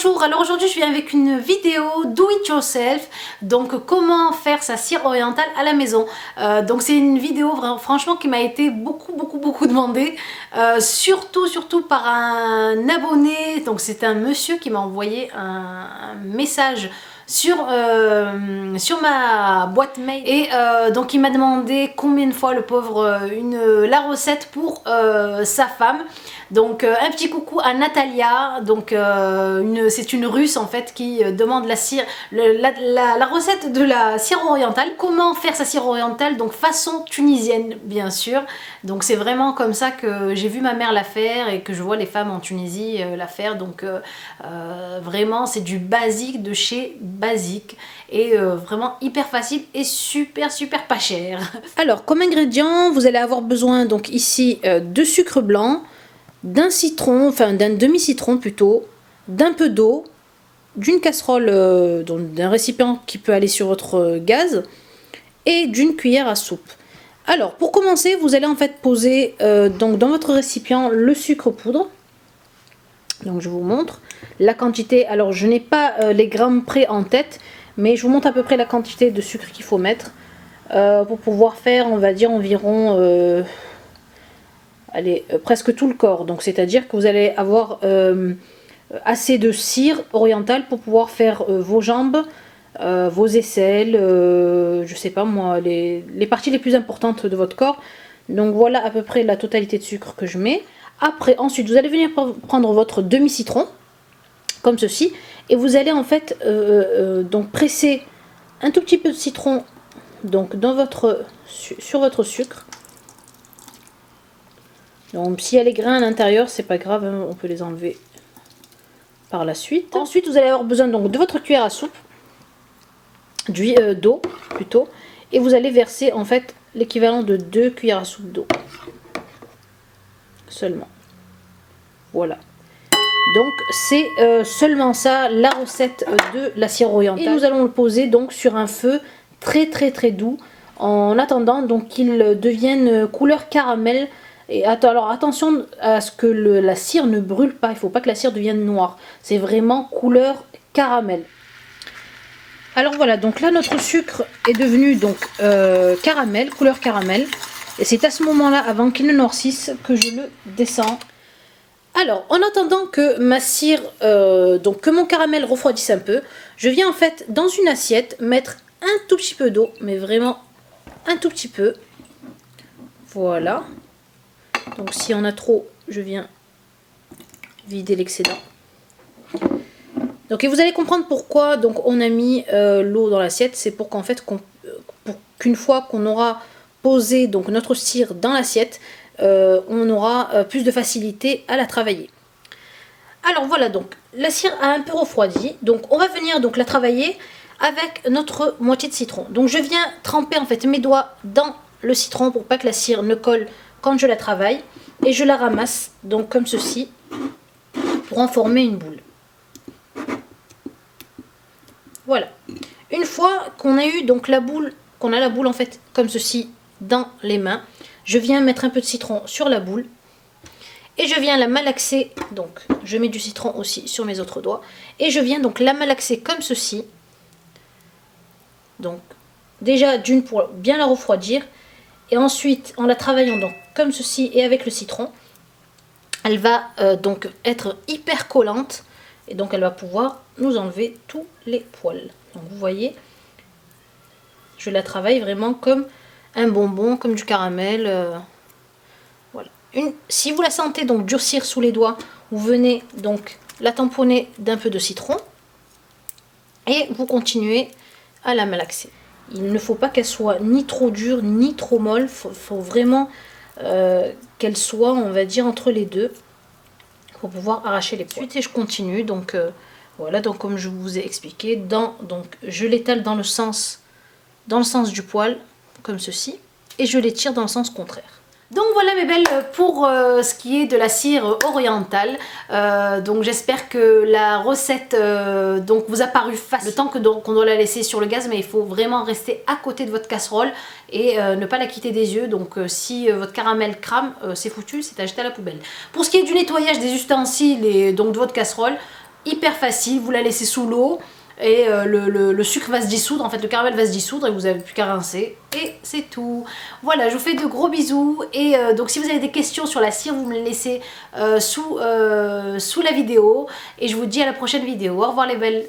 Bonjour, alors aujourd'hui je viens avec une vidéo do it yourself, donc comment faire sa cire orientale à la maison. Donc c'est une vidéo franchement qui m'a été beaucoup demandée, surtout par un abonné. Donc c'est un monsieur qui m'a envoyé un message sur ma boîte mail et donc il m'a demandé combien de fois le pauvre la recette pour sa femme. Donc un petit coucou à Natalia, donc c'est une russe en fait qui demande la cire, la recette de la cire orientale. Comment faire sa cire orientale, donc façon tunisienne bien sûr. Donc c'est vraiment comme ça que j'ai vu ma mère la faire et que je vois les femmes en Tunisie la faire. Donc vraiment c'est du basique de chez basique et vraiment hyper facile et super pas cher. Alors comme ingrédients vous allez avoir besoin donc ici de sucre blanc, d'un citron, enfin d'un demi-citron plutôt, d'un peu d'eau, d'une casserole, d'un récipient qui peut aller sur votre gaz et d'une cuillère à soupe. Alors pour commencer vous allez en fait poser donc dans votre récipient le sucre poudre. Donc je vous montre la quantité, alors je n'ai pas les grammes près en tête, mais je vous montre à peu près la quantité de sucre qu'il faut mettre pour pouvoir faire, on va dire environ allez, presque tout le corps. Donc c'est à dire que vous allez avoir assez de cire orientale pour pouvoir faire vos jambes, vos aisselles, je sais pas moi, les parties les plus importantes de votre corps. Donc voilà à peu près la totalité de sucre que je mets. Après, ensuite vous allez venir prendre votre demi-citron comme ceci et vous allez en fait donc presser un tout petit peu de citron donc sur votre sucre. Donc s'il y a les grains à l'intérieur, c'est pas grave, hein, on peut les enlever par la suite. Ensuite vous allez avoir besoin donc de votre cuillère à soupe, d'eau plutôt, et vous allez verser en fait l'équivalent de 2 cuillères à soupe d'eau seulement. Voilà. Donc c'est seulement ça la recette de la cire orientale. Et nous allons le poser donc sur un feu très doux en attendant donc qu'il devienne couleur caramel. Et alors attention à ce que la cire ne brûle pas, il ne faut pas que la cire devienne noire. C'est vraiment couleur caramel. Alors voilà, donc là notre sucre est devenu donc caramel, couleur caramel. Et c'est à ce moment-là, avant qu'il ne noircisse, que je le descends. Alors, en attendant que ma cire, donc que mon caramel refroidisse un peu, je viens en fait dans une assiette mettre un tout petit peu d'eau, mais vraiment un tout petit peu. Voilà. Donc si on a trop, je viens vider l'excédent. Donc et vous allez comprendre pourquoi donc on a mis l'eau dans l'assiette. C'est pour qu'en fait qu'une fois qu'on aura posé donc notre cire dans l'assiette, on aura plus de facilité à la travailler. Alors voilà, donc la cire a un peu refroidi. Donc on va venir donc la travailler avec notre moitié de citron. Donc je viens tremper en fait mes doigts dans le citron pour pas que la cire ne colle quand je la travaille, et je la ramasse donc comme ceci pour en former une boule. Voilà. Une fois qu'on a eu donc la boule, en fait comme ceci dans les mains, je viens mettre un peu de citron sur la boule et je viens la malaxer. Donc je mets du citron aussi sur mes autres doigts et je viens donc la malaxer comme ceci. Donc déjà d'une pour bien la refroidir, et ensuite en la travaillant donc comme ceci et avec le citron, elle va donc être hyper collante et donc elle va pouvoir nous enlever tous les poils. Donc vous voyez, je la travaille vraiment comme un bonbon, comme du caramel. Voilà. Si vous la sentez donc durcir sous les doigts, vous venez donc la tamponner d'un peu de citron et vous continuez à la malaxer. Il ne faut pas qu'elle soit ni trop dure ni trop molle, faut vraiment qu'elle soit, on va dire, entre les deux pour pouvoir arracher les poils. Ensuite, et je continue, donc voilà, donc comme je vous ai expliqué, donc je l'étale dans le sens du poil, comme ceci, et je l'étire dans le sens contraire. Donc voilà mes belles pour ce qui est de la cire orientale. Donc j'espère que la recette donc vous a paru facile. Le temps qu'on doit la laisser sur le gaz, mais il faut vraiment rester à côté de votre casserole et ne pas la quitter des yeux. Donc si votre caramel crame, c'est foutu, c'est à jeter à la poubelle. Pour ce qui est du nettoyage des ustensiles et donc de votre casserole, hyper facile, vous la laissez sous l'eau et le sucre va se dissoudre, en fait le caramel va se dissoudre et vous n'avez plus qu'à rincer et c'est tout. Voilà, je vous fais de gros bisous et donc si vous avez des questions sur la cire, vous me les laissez sous la vidéo et je vous dis à la prochaine vidéo. Au revoir les belles.